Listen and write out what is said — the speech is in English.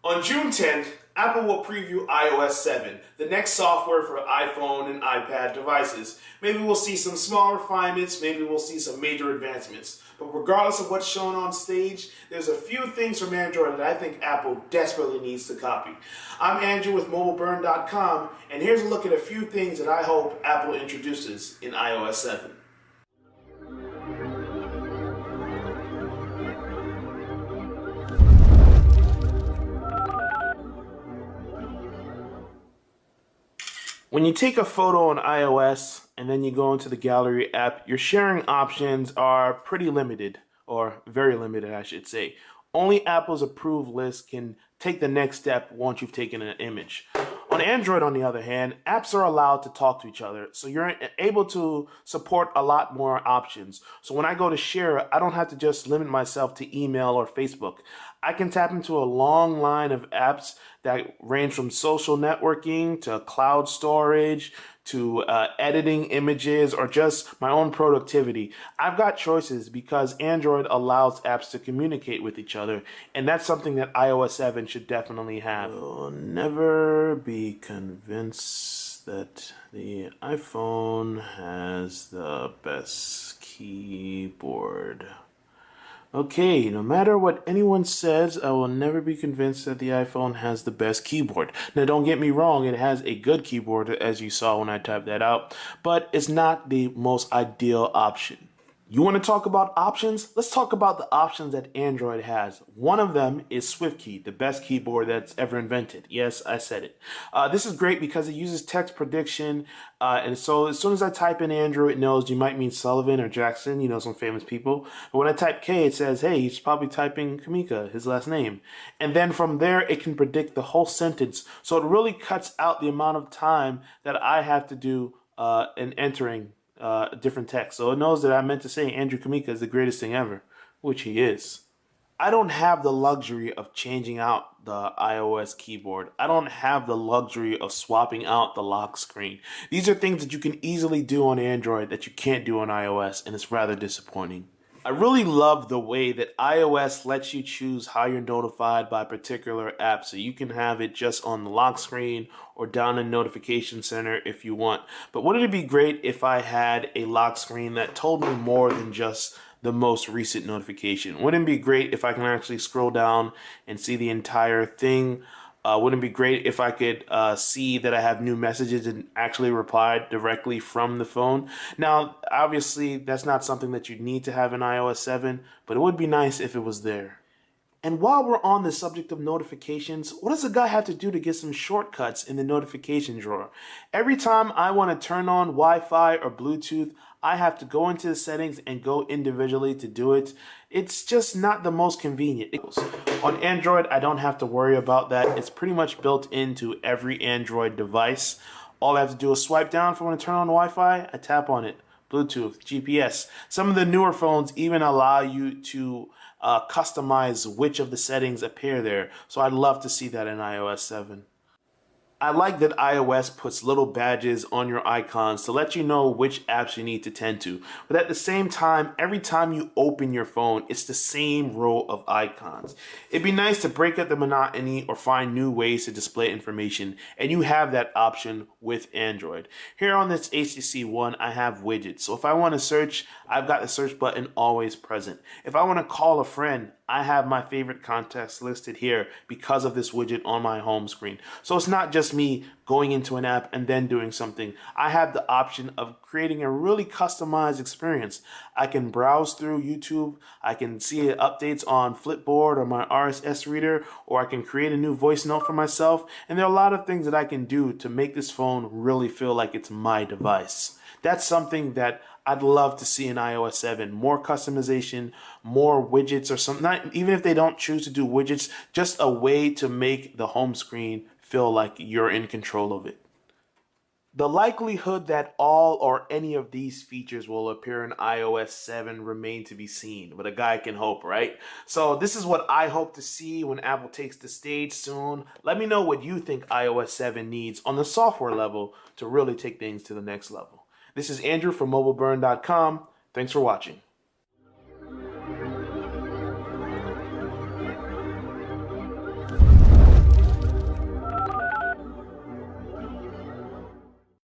On June 10th, Apple will preview iOS 7, the next software for iPhone and iPad devices. Maybe we'll see some small refinements, maybe we'll see some major advancements. But regardless of what's shown on stage, there's a few things from Android that I think Apple desperately needs to copy. I'm Andrew with MobileBurn.com, and here's a look at a few things that I hope Apple introduces in iOS 7. When you take a photo on iOS and then you go into the Gallery app, your sharing options are pretty limited, or very limited, I should say. Only Apple's approved list can take the next step once you've taken an image. On Android, on the other hand, apps are allowed to talk to each other, so you're able to support a lot more options. So when I go to share, I don't have to just limit myself to email or Facebook. I can tap into a long line of apps that range from social networking to cloud storage to editing images or just my own productivity. I've got choices because Android allows apps to communicate with each other, and that's something that iOS 7 should definitely have. You'll never be convinced that the iPhone has the best keyboard. Okay, no matter what anyone says, I will never be convinced that the iPhone has the best keyboard. Now, don't get me wrong, it has a good keyboard, as you saw when I typed that out, but it's not the most ideal option. You want to talk about options? Let's talk about the options that Android has. One of them is SwiftKey, the best keyboard that's ever invented. Yes, I said it. This is great because it uses text prediction, and so as soon as I type in Andrew, it knows you might mean Sullivan or Jackson, you know, some famous people. But when I type K, it says, hey, he's probably typing Kamika, his last name. And then from there, it can predict the whole sentence. So it really cuts out the amount of time that I have to do in entering different text. So it knows that I meant to say Andrew Kamika is the greatest thing ever, which he is. I don't have the luxury of changing out the iOS keyboard. I don't have the luxury of swapping out the lock screen. These are things that you can easily do on Android that you can't do on iOS, and it's rather disappointing. I really love the way that iOS lets you choose how you're notified by a particular app, so you can have it just on the lock screen or down in Notification Center if you want. But wouldn't it be great if I had a lock screen that told me more than just the most recent notification? Wouldn't it be great if I can actually scroll down and see the entire thing? Wouldn't it be great if I could see that I have new messages and actually reply directly from the phone? Now, obviously, that's not something that you need to have in iOS 7, but it would be nice if it was there. And while we're on the subject of notifications, what does a guy have to do to get some shortcuts in the notification drawer? Every time I want to turn on Wi-Fi or Bluetooth, I have to go into the settings and go individually to do it. It's just not the most convenient. On Android, I don't have to worry about that. It's pretty much built into every Android device. All I have to do is swipe down if I want to turn on Wi-Fi, I tap on it. Bluetooth, GPS. Some of the newer phones even allow you to customize which of the settings appear there. So I'd love to see that in iOS 7. I like that iOS puts little badges on your icons to let you know which apps you need to tend to. But at the same time, every time you open your phone, it's the same row of icons. It'd be nice to break up the monotony or find new ways to display information, and you have that option with Android. Here on this HTC One, I have widgets. So if I want to search, I've got the search button always present. If I want to call a friend, I have my favorite contacts listed here because of this widget on my home screen. So it's not just me going into an app and then doing something. I have the option of creating a really customized experience. I can browse through YouTube, I can see updates on Flipboard or my RSS reader, or I can create a new voice note for myself. And there are a lot of things that I can do to make this phone really feel like it's my device. That's something that I'd love to see in iOS 7. More customization, more widgets or something. Not, even if they don't choose to do widgets, just a way to make the home screen feel like you're in control of it. The likelihood that all or any of these features will appear in iOS 7 remain to be seen, but a guy can hope, right? So this is what I hope to see when Apple takes the stage soon. Let me know what you think iOS 7 needs on the software level to really take things to the next level. This is Andrew from MobileBurn.com. Thanks for watching.